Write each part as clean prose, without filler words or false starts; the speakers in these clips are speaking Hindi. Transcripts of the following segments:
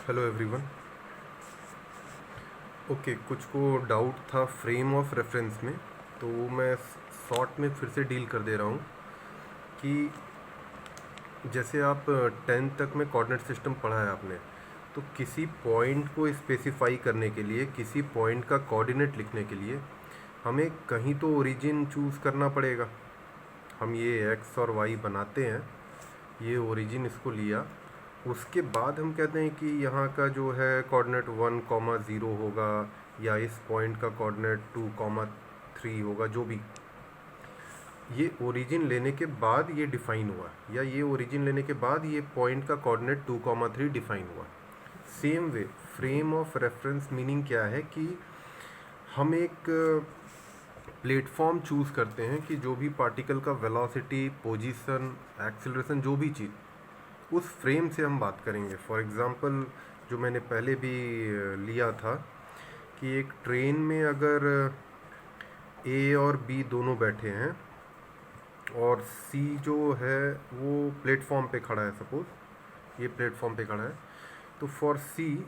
Hello everyone. ओके, कुछ को डाउट था फ्रेम ऑफ रेफरेंस में, तो वो मैं शॉर्ट में फिर से डील कर दे रहा हूँ कि जैसे आप 10th तक में कोऑर्डिनेट सिस्टम पढ़ा है आपने, तो किसी पॉइंट को स्पेसिफाई करने के लिए, किसी पॉइंट का कोऑर्डिनेट लिखने के लिए हमें कहीं तो ओरिजिन चूज़ करना पड़ेगा। हम ये एक्स और वाई बनाते हैं, ये ओरिजिन इसको लिया, उसके बाद हम कहते हैं कि यहाँ का जो है कोऑर्डिनेट 1,0 होगा, या इस पॉइंट का कोऑर्डिनेट 2,3 होगा, जो भी। ये ओरिजिन लेने के बाद ये डिफाइन हुआ, या ये ओरिजिन लेने के बाद ये पॉइंट का कोऑर्डिनेट 2,3 डिफाइन हुआ। Same way frame of reference meaning क्या है कि हम एक प्लेटफॉर्म चूज़ करते हैं कि जो भी पार्टिकल का वेलोसिटी, पोजीशन, एक्सेलरेशन, जो भी चीज़, उस फ्रेम से हम बात करेंगे। फॉर एग्ज़ाम्पल, जो मैंने पहले भी लिया था कि एक ट्रेन में अगर ए और बी दोनों बैठे हैं और सी जो है वो प्लेटफॉर्म पे खड़ा है, सपोज ये प्लेटफॉर्म पे खड़ा है, तो फॉर सी,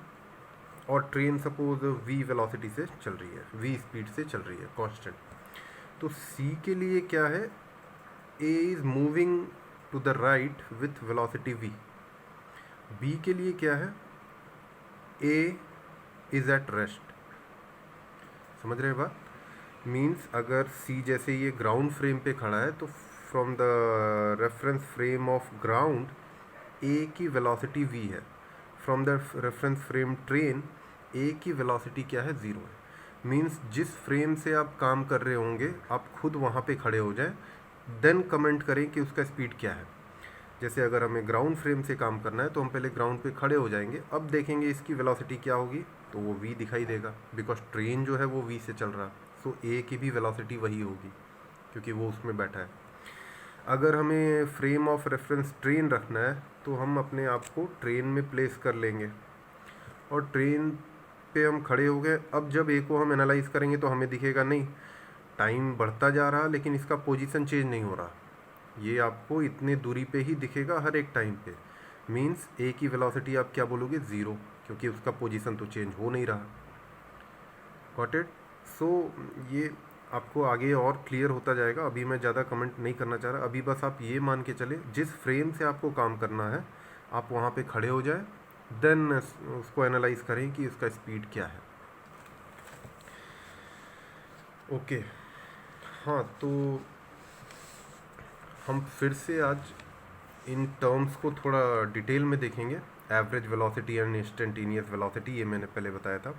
और ट्रेन सपोज वी वेलोसिटी से चल रही है, वी स्पीड से चल रही है, कांस्टेंट। तो सी के लिए क्या है, A is moving to the right with velocity V. B के लिए क्या है, ए इज़ एट रेस्ट। समझ रहे हैं बात? मीन्स अगर सी जैसे ये ग्राउंड फ्रेम पे खड़ा है, तो from the reference frame of ground A की वेलोसिटी वी है, from the reference frame train A की वेलोसिटी क्या है, 0 है। मीन्स जिस फ्रेम से आप काम कर रहे होंगे, आप खुद वहाँ पे खड़े हो जाएं, देन कमेंट करें कि उसका स्पीड क्या है। जैसे अगर हमें ग्राउंड फ्रेम से काम करना है, तो हम पहले ग्राउंड पे खड़े हो जाएंगे, अब देखेंगे इसकी वेलोसिटी क्या होगी, तो वो v दिखाई देगा, बिकॉज ट्रेन जो है वो v से चल रहा है, सो a की भी वेलोसिटी वही होगी क्योंकि वो उसमें बैठा है। अगर हमें फ्रेम ऑफ रेफरेंस ट्रेन रखना है, तो हम अपने आप को ट्रेन में प्लेस कर लेंगे और ट्रेन पे हम खड़े हो गए। अब जब ए को हम एनालाइज करेंगे तो हमें दिखेगा नहीं, टाइम बढ़ता जा रहा लेकिन इसका पोजीशन चेंज नहीं हो रहा। ये आपको इतने दूरी पे ही दिखेगा हर एक टाइम पे। मीन्स ए की वेलोसिटी आप क्या बोलोगे, 0, क्योंकि उसका पोजीशन तो चेंज हो नहीं रहा। Got it? सो ये आपको आगे और क्लियर होता जाएगा, अभी मैं ज़्यादा कमेंट नहीं करना चाह रहा। अभी बस आप ये मान के चले, जिस फ्रेम से आपको काम करना है आप वहाँ पे खड़े हो जाए, देन उसको एनालाइज करें कि उसका स्पीड क्या है। ओके, हाँ, तो हम फिर से आज इन टर्म्स को थोड़ा डिटेल में देखेंगे। Average velocity and instantaneous velocity, ये मैंने पहले बताया था।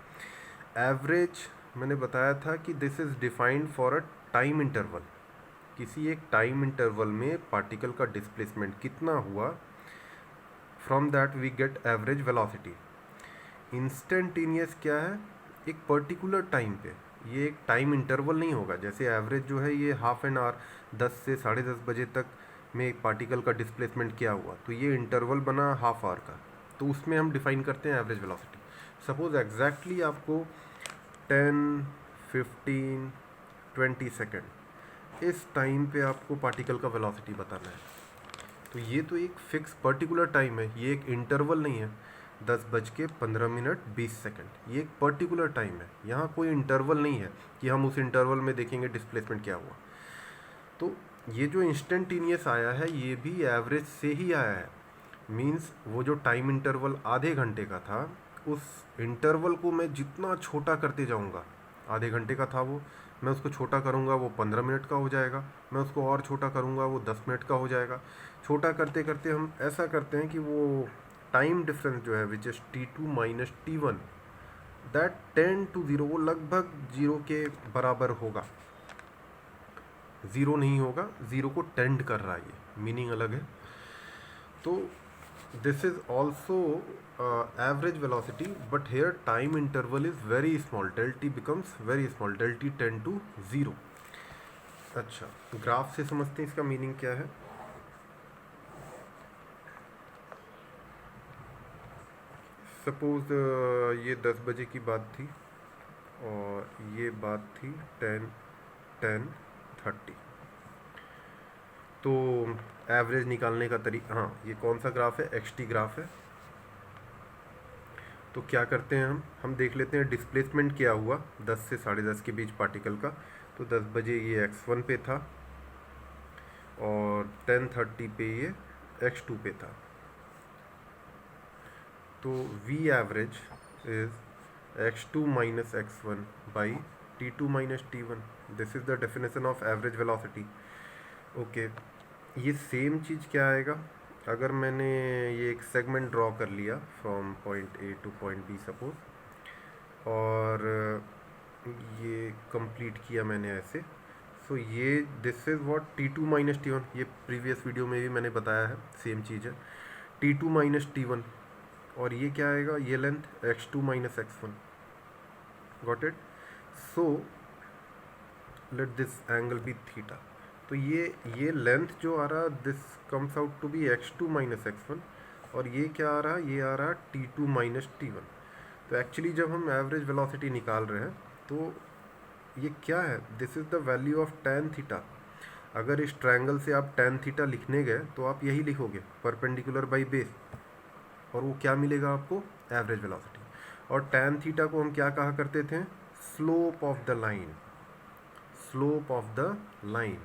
एवरेज मैंने बताया था कि this is defined for a time interval. किसी एक टाइम इंटरवल में पार्टिकल का डिस्प्लेसमेंट कितना हुआ, from that we get average velocity. Instantaneous क्या है, एक पर्टिकुलर टाइम पे, ये एक टाइम इंटरवल नहीं होगा। जैसे एवरेज जो है ये हाफ एन आवर, 10 से 10:30 बजे तक में एक पार्टिकल का डिस्प्लेसमेंट क्या हुआ, तो ये इंटरवल बना हाफ आवर का, तो उसमें हम डिफाइन करते हैं एवरेज वेलोसिटी। सपोज एग्जैक्टली आपको 10, 15, 20 सेकेंड इस टाइम पे आपको पार्टिकल का वेलोसिटी बताना है, तो ये तो एक फिक्स पर्टिकुलर टाइम है, ये एक इंटरवल नहीं है। 10:15 20 सेकेंड, ये एक पर्टिकुलर टाइम है, यहाँ कोई इंटरवल नहीं है कि हम उस इंटरवल में देखेंगे डिस्प्लेसमेंट क्या हुआ। तो ये जो इंस्टेंटेनियस आया है ये भी एवरेज से ही आया है। मीन्स वो जो टाइम इंटरवल आधे घंटे का था, उस इंटरवल को मैं जितना छोटा करते जाऊँगा, आधे घंटे का था वो, मैं उसको छोटा करूँगा वो 15 मिनट का हो जाएगा, मैं उसको और छोटा करूँगा वो 10 मिनट का हो जाएगा। छोटा करते करते हम ऐसा करते हैं कि वो टाइम डिफरेंस जो है which is T2 minus T1, that 10 to 0, वो लगभग 0 के बराबर होगा। 0 नहीं होगा, 0 को टेंड कर रहा है, ये मीनिंग अलग है। तो this is also average velocity, but here time interval is very small, del t becomes very small, del t tend to 0। अच्छा, ग्राफ से समझते हैं इसका मीनिंग क्या है। सपोज ये 10 बजे की बात थी और ये बात थी 10:30। तो एवरेज निकालने का तरीका, हाँ, ये कौन सा ग्राफ है, एक्स टी ग्राफ है। तो क्या करते हैं हम देख लेते हैं डिस्प्लेसमेंट क्या हुआ 10 से 10:30 के बीच पार्टिकल का। तो 10 बजे ये x1 पे था और 10:30 पे ये x2 पे था। तो v average is x2 minus x1 by t2 minus t1। This is the definition of average velocity. Okay, ये सेम चीज़ क्या आएगा अगर मैंने ये एक सेगमेंट ड्रॉ कर लिया from point A to point B suppose, और ये कंप्लीट किया मैंने ऐसे। सो ये this is what t2 minus t1, ये प्रीवियस वीडियो में भी मैंने बताया है, सेम चीज़ है t2 माइनस t1। और ये क्या आएगा, ये length x2 minus x1। Got it? So let this angle be theta. तो ये लेंथ जो आ रहा this comes out to be x2 minus x1, और ये क्या आ रहा, ये आ रहा t2 माइनस t1। तो एक्चुअली जब हम एवरेज वेलोसिटी निकाल रहे हैं तो ये क्या है, this is the value of tan theta. अगर इस ट्रायंगल से आप tan थीटा लिखने गए तो आप यही लिखोगे परपेंडिकुलर बाई बेस, और वो क्या मिलेगा आपको, एवरेज वेलोसिटी। और tan थीटा को हम क्या कहा करते थे, slope of the line, slope of the line.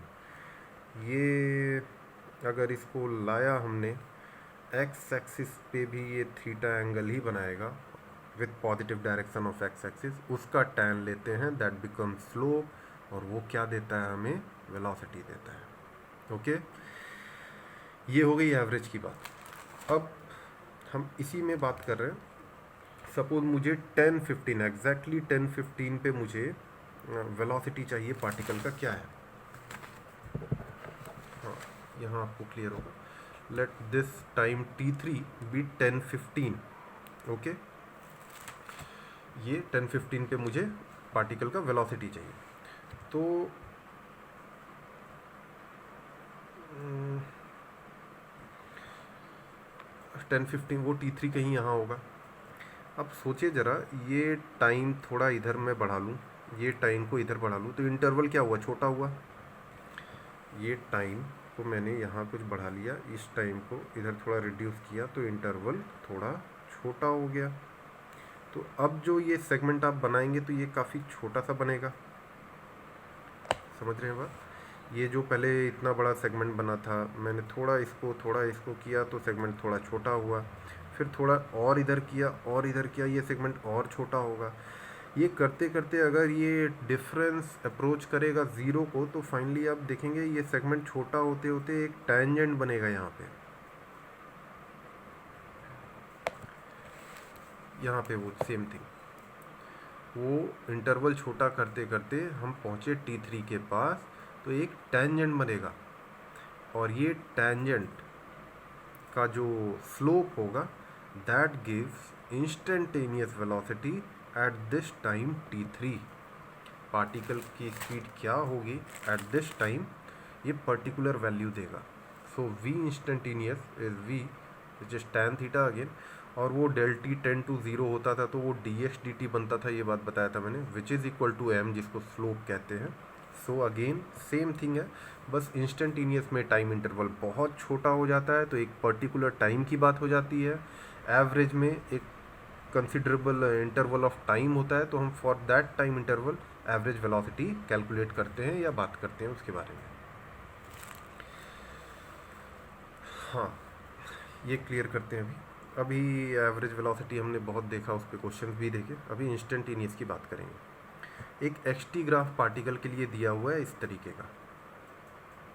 ये अगर इसको लाया हमने एक्स एक्सिस पे भी ये थीटा एंगल ही बनाएगा with positive direction of x axis, उसका tan लेते हैं, दैट बिकम स्लोप, और वो क्या देता है हमें, वेलोसिटी देता है। ओके, ये हो गई एवरेज की बात। अब हम इसी में बात कर रहे हैं, सपोज मुझे 10:15 एग्जैक्टली 10:15 पे मुझे वेलोसिटी चाहिए पार्टिकल का, क्या है, हाँ यहाँ आपको क्लियर होगा। Let this time t3 be 10:15। Okay, ये 10:15 पे मुझे पार्टिकल का वेलोसिटी चाहिए। तो 10:15 वो t3 कहीं यहाँ होगा। अब सोचिए ज़रा, ये टाइम थोड़ा इधर मैं बढ़ा लूँ, ये टाइम को इधर बढ़ा लूँ, तो इंटरवल क्या हुआ, छोटा हुआ। ये टाइम को मैंने यहाँ कुछ बढ़ा लिया, इस टाइम को इधर थोड़ा रिड्यूस किया, तो इंटरवल थोड़ा छोटा हो गया। तो अब जो ये सेगमेंट आप बनाएंगे तो ये काफ़ी छोटा सा बनेगा, समझ रहे हैं बात। ये जो पहले इतना बड़ा सेगमेंट बना था, मैंने थोड़ा इसको किया तो सेगमेंट थोड़ा छोटा हुआ, फिर थोड़ा और इधर किया, ये सेगमेंट और छोटा होगा। ये करते करते अगर ये डिफरेंस अप्रोच करेगा ज़ीरो को, तो फाइनली आप देखेंगे ये सेगमेंट छोटा होते होते एक टेंजेंट बनेगा यहाँ पे वो सेम थिंग, वो इंटरवल छोटा करते करते हम पहुँचे t3 के पास, तो एक टेंजेंट बनेगा, और ये टेंजेंट का जो स्लोप होगा that gives instantaneous velocity at this time t3। Particle की स्पीड क्या होगी एट दिस टाइम, ये पर्टिकुलर वैल्यू देगा। सो v instantaneous is v which is tan theta again, और वो डेल t टेंड टू 0 होता था तो वो dx dt बनता था, ये बात बताया था मैंने, which is equal to m, जिसको स्लोप कहते हैं। सो अगेन सेम थिंग है, बस इंस्टेंटेनियस में टाइम इंटरवल बहुत छोटा हो जाता है, तो एक पर्टिकुलर टाइम की बात हो जाती है। एवरेज में एक कंसिडरेबल इंटरवल ऑफ टाइम होता है, तो हम for that time interval average velocity calculate करते हैं या बात करते हैं उसके बारे में। हाँ, ये क्लियर करते हैं। अभी एवरेज वेलोसिटी हमने बहुत देखा, उस पर क्वेश्चन भी देखे। अभी इंस्टेंटेनियस की बात करेंगे। एक एक्सटी ग्राफ पार्टिकल के लिए दिया हुआ है इस तरीके का,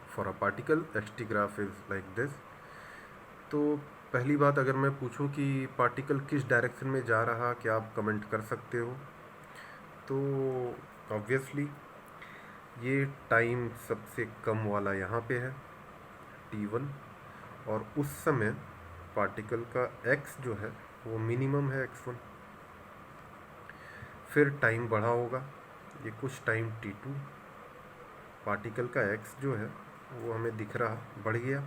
for a particle XT graph is like this. तो पहली बात, अगर मैं पूछूं कि पार्टिकल किस डायरेक्शन में जा रहा, क्या आप कमेंट कर सकते हो? तो ऑब्वियसली ये टाइम सबसे कम वाला यहाँ पे है t1, और उस समय पार्टिकल का x जो है वो मिनिमम है x1। फिर टाइम बढ़ा होगा, ये कुछ टाइम t2, पार्टिकल का x जो है वो हमें दिख रहा बढ़ गया।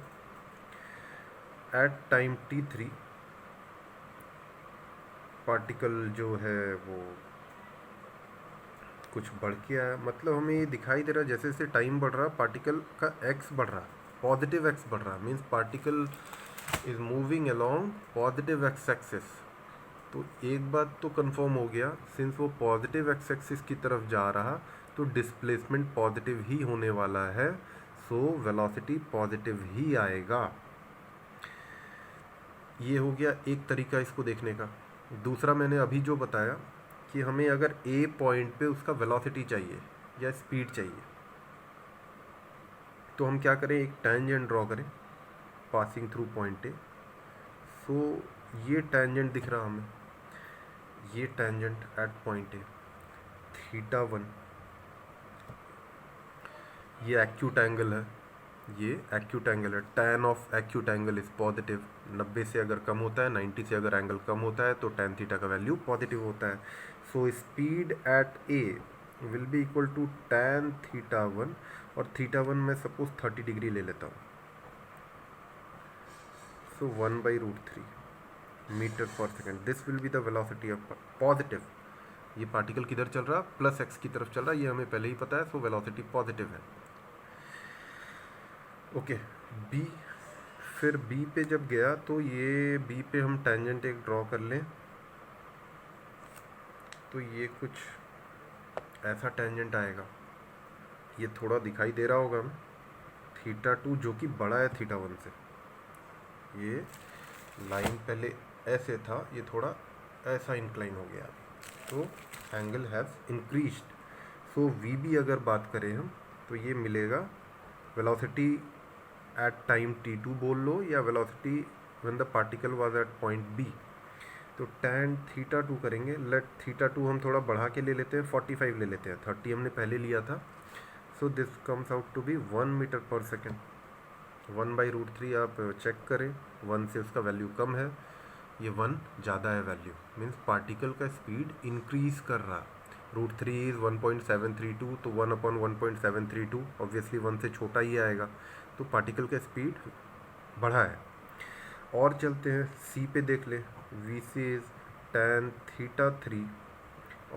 एट टाइम t3 पार्टिकल जो है वो कुछ बढ़ के आया, मतलब हमें ये दिखाई दे रहा है जैसे जैसे टाइम बढ़ रहा पार्टिकल का x बढ़ रहा, पॉजिटिव x बढ़ रहा, means particle is moving along positive x axis. तो एक बात तो कंफर्म हो गया, सिंस वो पॉजिटिव एक्स एक्सिस की तरफ जा रहा तो डिस्प्लेसमेंट पॉजिटिव ही होने वाला है, सो वेलोसिटी पॉजिटिव ही आएगा। ये हो गया एक तरीका इसको देखने का। दूसरा मैंने अभी जो बताया कि हमें अगर ए पॉइंट पे उसका वेलोसिटी चाहिए या स्पीड चाहिए, तो हम क्या करें, एक टेंजेंट ड्रॉ करें पासिंग थ्रू पॉइंट ए। सो ये टेंजेंट दिख रहा हमें, ये टेंजेंट एट पॉइंट ए θ1, ये एक्यूट एंगल है, ये एक्यूट एंगल है, tan of acute angle is positive. 90 से अगर कम होता है, 90 से अगर एंगल कम होता है तो tan थीटा का वैल्यू पॉजिटिव होता है। So speed at A will be equal to tan θ1, और θ1 मैं सपोज 30 डिग्री ले लेता हूँ। सो 1/√3 metre per second, this will be the velocity of positive. ये पार्टिकल किधर चल रहा, प्लस एक्स की तरफ चल रहा है, ये हमें पहले ही पता है, सो वेलोसिटी पॉजिटिव है। ओके, बी, फिर बी पे जब गया तो ये बी पे हम टेंजेंट एक ड्रॉ कर लें, तो ये कुछ ऐसा टेंजेंट आएगा, ये थोड़ा दिखाई दे रहा होगा हमें, θ2 जो कि बड़ा है θ1 से। ये लाइन पहले ऐसे था, ये थोड़ा ऐसा इंक्लाइन हो गया, तो angle has increased. So V B अगर बात करें हम, तो ये मिलेगा वेलोसिटी एट टाइम t2 बोल लो, या velocity when the particle was at point B. तो tan θ2 करेंगे, लेट θ2 हम थोड़ा बढ़ा के ले लेते हैं, 45 ले लेते हैं, 30 हमने पहले लिया था। So this comes out to be 1 metre per second. 1/√3 आप चेक करें, 1 से उसका वैल्यू कम है, ये 1 ज़्यादा है वैल्यू, मीन्स पार्टिकल का स्पीड इंक्रीज कर रहा। √3 इज़ 1.732, तो 1/1.732 ऑब्वियसली 1 से छोटा ही आएगा, तो पार्टिकल का स्पीड बढ़ा है। और चलते हैं सी पे, देख ले, वी सी इज़ tan θ3,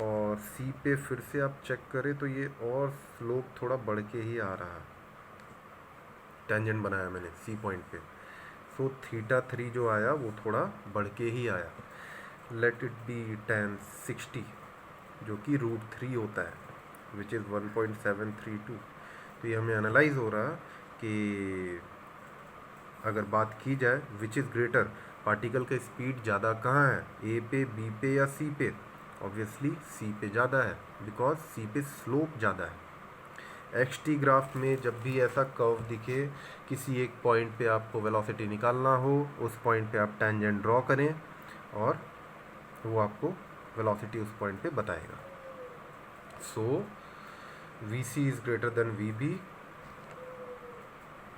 और सी पे फिर से आप चेक करें तो ये और स्लोप थोड़ा बढ़ के ही आ रहा है, टेंजेंट बनाया मैंने सी पॉइंट पे। सो θ3 जो आया वो थोड़ा बढ़ के ही आया, लेट इट बी tan 60, जो कि √3 होता है, विच इज़ 1.732। तो ये हमें एनालाइज हो रहा कि अगर बात की जाए विच इज़ ग्रेटर, पार्टिकल का स्पीड ज़्यादा कहाँ है, ए पे, बी पे या सी पे, ऑब्वियसली सी पे ज़्यादा है, बिकॉज सी पे स्लोप ज़्यादा है। XT ग्राफ में जब भी ऐसा कर्व दिखे, किसी एक पॉइंट पे आपको वेलोसिटी निकालना हो, उस पॉइंट पे आप टेंजेंट ड्रॉ करें और वो आपको वेलोसिटी उस पॉइंट पे बताएगा। सो VC is greater than VB,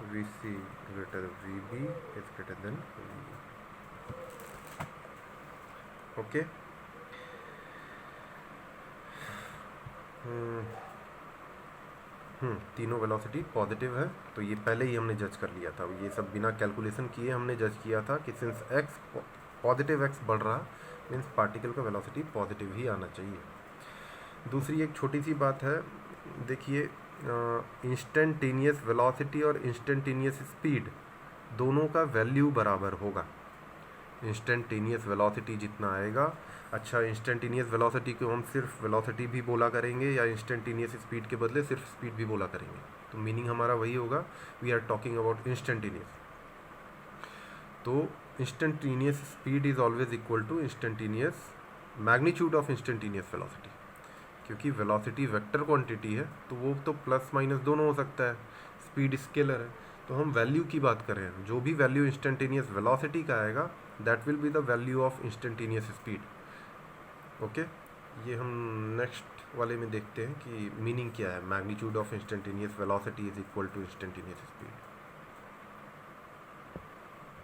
VC greater VB is greater than VE. Okay, तीनों वेलोसिटी पॉजिटिव है, तो ये पहले ही हमने जज कर लिया था, ये सब बिना कैलकुलेशन किए हमने जज किया था कि सिंस x पॉजिटिव x बढ़ रहा मीन्स पार्टिकल का वेलोसिटी पॉजिटिव ही आना चाहिए। दूसरी एक छोटी सी बात है, देखिए, इंस्टेंटेनियस वेलोसिटी और इंस्टेंटेनियस स्पीड दोनों का वैल्यू बराबर होगा। इंस्टेंटेनियस वेलोसिटी जितना आएगा, अच्छा इंस्टेंटेनियस वेलोसिटी को हम सिर्फ वेलोसिटी भी बोला करेंगे या इंस्टेंटेनियस स्पीड के बदले सिर्फ स्पीड भी बोला करेंगे, तो मीनिंग हमारा वही होगा, we are talking about instantaneous. तो instantaneous speed is always equal to instantaneous magnitude of instantaneous velocity, क्योंकि वेलोसिटी वेक्टर क्वांटिटी है तो वो तो प्लस माइनस दोनों हो सकता है, स्पीड स्केलर है, तो हम वैल्यू की बात कर रहे हैं, जो भी वैल्यू इंस्टेंटेनियस वेलोसिटी का आएगा that will be the value of instantaneous speed. Okay, ये हम नेक्स्ट वाले में देखते हैं कि मीनिंग क्या है, magnitude of instantaneous velocity is equal to instantaneous speed.